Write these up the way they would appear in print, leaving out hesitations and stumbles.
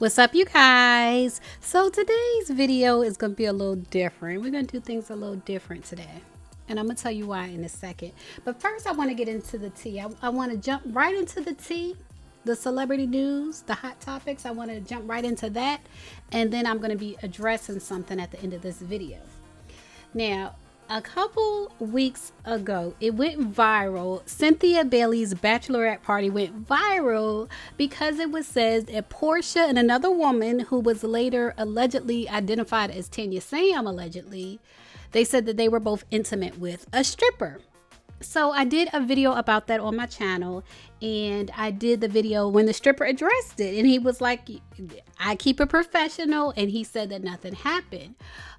What's up, you guys? So today's video is going to be a little different. We're going to do things a little different today, and I'm going to tell you why in a second. But first I want to get into the tea. I want to jump right into the tea, the celebrity news, the hot topics. I want to jump right into that, and then I'm going to be addressing something at the end of this video. Now, a couple weeks ago, it went viral. Cynthia Bailey's bachelorette party went viral because it was said that Porsha and another woman who was later allegedly identified as Tanya Sam, allegedly, they said that they were both intimate with a stripper. So I did a video about that on my channel, and I did the video when the stripper addressed it, and he was like, I keep it professional, and he said that nothing happened.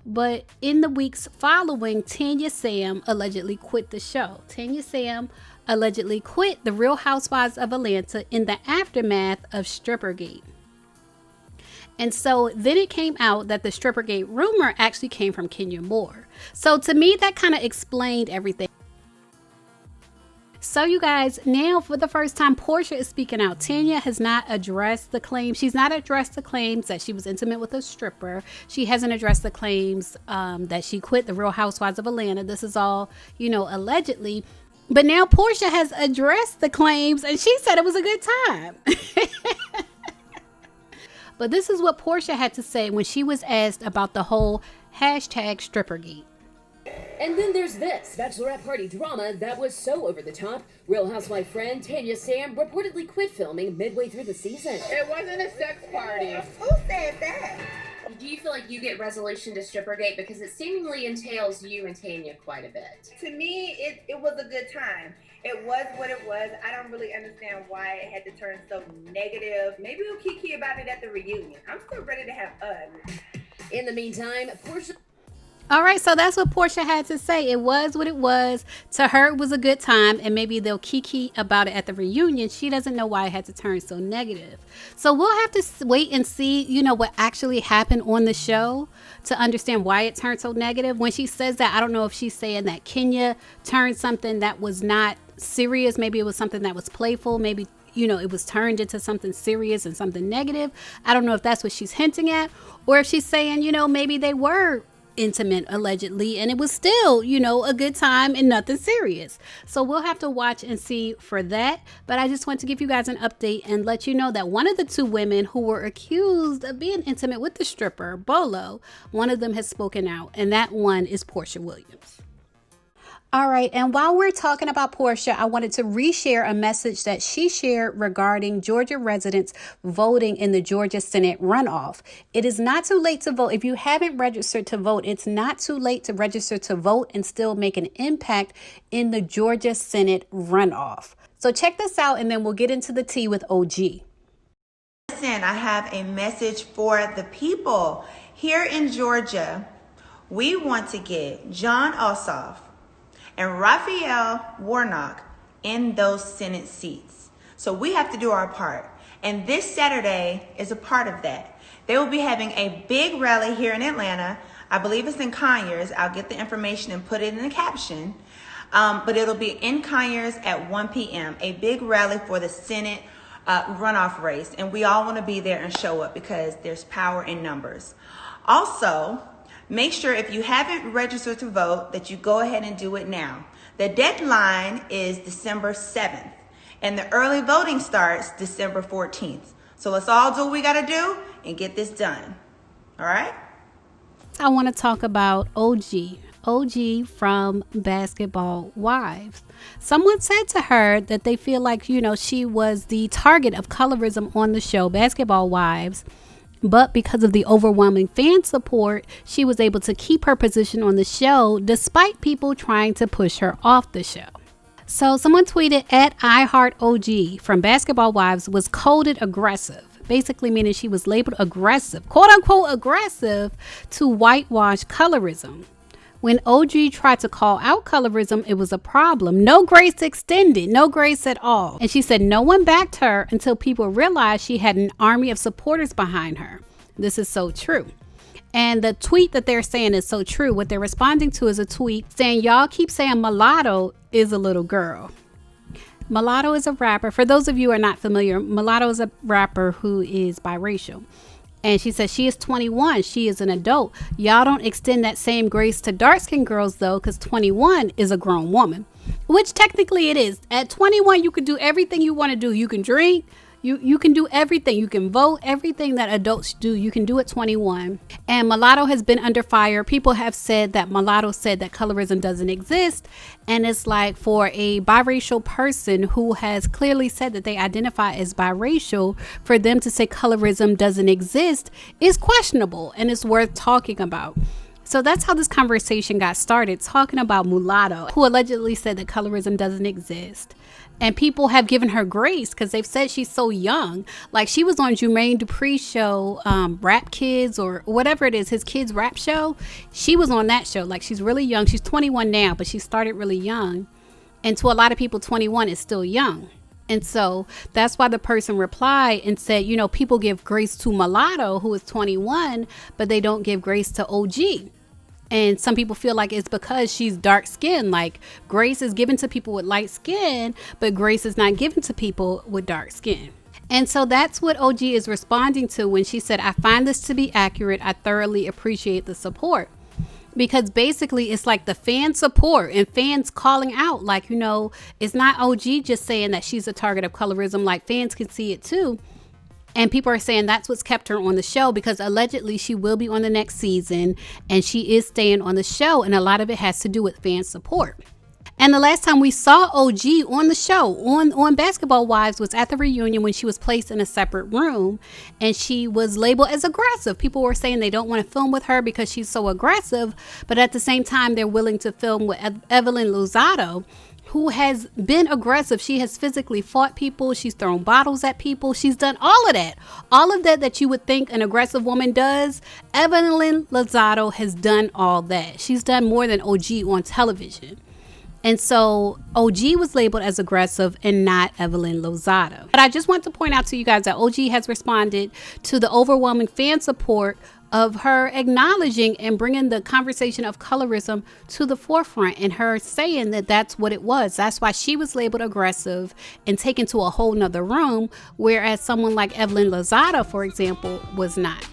But in the weeks following, Tanya Sam allegedly quit the show. Tanya Sam allegedly quit the Real Housewives of Atlanta in the aftermath of Strippergate. And so then it came out that the Strippergate rumor actually came from Kenya Moore. So to me, that kind of explained everything. So you guys, now for the first time, Porsha is speaking out. Tanya has not addressed the claims. She's not addressed the claims that she was intimate with a stripper. She hasn't addressed the claims that she quit the Real Housewives of Atlanta. This is all, allegedly. But now Porsha has addressed the claims, and she said it was a good time. But this is what Porsha had to say when she was asked about the whole hashtag Strippergate. And then there's this bachelorette party drama that was so over the top. Real Housewife friend Tanya Sam reportedly quit filming midway through the season. It wasn't a sex party. Who said that? Do you feel like you get resolution to Strippergate because it seemingly entails you and Tanya quite a bit? To me, it was a good time. It was what it was. I don't really understand why it had to turn so negative. Maybe we'll kiki about it at the reunion. I'm still ready to have fun. In the meantime, Porsha... All right, so that's what Porsha had to say. It was what it was. To her, it was a good time, and maybe they'll kiki about it at the reunion. She doesn't know why it had to turn so negative. So we'll have to wait and see, what actually happened on the show to understand why it turned so negative. When she says that, I don't know if she's saying that Kenya turned something that was not serious. Maybe it was something that was playful. Maybe it was turned into something serious and something negative. I don't know if that's what she's hinting at, or if she's saying, maybe they were intimate allegedly, and it was still a good time and nothing serious. So we'll have to watch and see for that. But I just want to give you guys an update and let you know that one of the two women who were accused of being intimate with the stripper Bolo, one of them has spoken out, and that one is Porsha Williams. All right, and while we're talking about Porsha, I wanted to reshare a message that she shared regarding Georgia residents voting in the Georgia Senate runoff. It is not too late to vote. If you haven't registered to vote, it's not too late to register to vote and still make an impact in the Georgia Senate runoff. So check this out, and then we'll get into the tea with OG. Listen, I have a message for the people. Here in Georgia, we want to get Jon Ossoff and Raphael Warnock in those Senate seats. So we have to do our part. And this Saturday is a part of that. They will be having a big rally here in Atlanta. I believe it's in Conyers. I'll get the information and put it in the caption. But it'll be in Conyers at 1 p.m. A big rally for the Senate runoff race. And we all want to be there and show up because there's power in numbers. Also, make sure if you haven't registered to vote that you go ahead and do it now. The deadline is December 7th, and the early voting starts December 14th. So let's all do what we got to do and get this done. All right? I want to talk about OG from Basketball Wives. Someone said to her that they feel like, she was the target of colorism on the show Basketball Wives. But because of the overwhelming fan support, she was able to keep her position on the show despite people trying to push her off the show. So someone tweeted at iHeartOG from Basketball Wives was coded aggressive, basically meaning she was labeled aggressive, quote unquote aggressive, to whitewash colorism. When OG tried to call out colorism, it was a problem. No grace extended, no grace at all. And she said no one backed her until people realized she had an army of supporters behind her. This is so true. And the tweet that they're saying is so true. What they're responding to is a tweet saying, y'all keep saying mulatto is a little girl. Mulatto is a rapper. For those of you who are not familiar, mulatto is a rapper who is biracial. And she says she is 21. She is an adult. Y'all don't extend that same grace to dark-skinned girls, though, because 21 is a grown woman, which technically it is. At 21, you can do everything you want to do. You can drink. You can do everything. You can vote. Everything that adults do, you can do at 21. And mulatto has been under fire. People have said that mulatto said that colorism doesn't exist. And it's like, for a biracial person who has clearly said that they identify as biracial, for them to say colorism doesn't exist is questionable, and it's worth talking about. So that's how this conversation got started, talking about mulatto, who allegedly said that colorism doesn't exist. And people have given her grace because they've said she's so young. Like, she was on Jermaine Dupri's show, Rap Kids, or whatever it is, his kids' rap show. She was on that show. Like, she's really young. She's 21 now, but she started really young. And to a lot of people, 21 is still young. And so that's why the person replied and said, you know, people give grace to mulatto, who is 21, but they don't give grace to OG. And some people feel like it's because she's dark skinned. Like, grace is given to people with light skin, but grace is not given to people with dark skin. And so that's what OG is responding to when she said, I find this to be accurate. I thoroughly appreciate the support. Because basically it's like the fan support and fans calling out, like, you know, it's not OG just saying that she's a target of colorism. Like, fans can see it too. And people are saying that's what's kept her on the show, because allegedly she will be on the next season and she is staying on the show. And a lot of it has to do with fan support. And the last time we saw OG on the show, on Basketball Wives, was at the reunion when she was placed in a separate room and she was labeled as aggressive. People were saying they don't want to film with her because she's so aggressive. But at the same time, they're willing to film with Evelyn Lozado, who has been aggressive. She has physically fought people. She's thrown bottles at people. She's done all of that. All of that you would think an aggressive woman does. Evelyn Lozado has done all that. She's done more than OG on television. And so OG was labeled as aggressive and not Evelyn Lozado. But I just want to point out to you guys that OG has responded to the overwhelming fan support of her acknowledging and bringing the conversation of colorism to the forefront, and her saying that that's what it was. That's why she was labeled aggressive and taken to a whole nother room, whereas someone like Evelyn Lozado, for example, was not.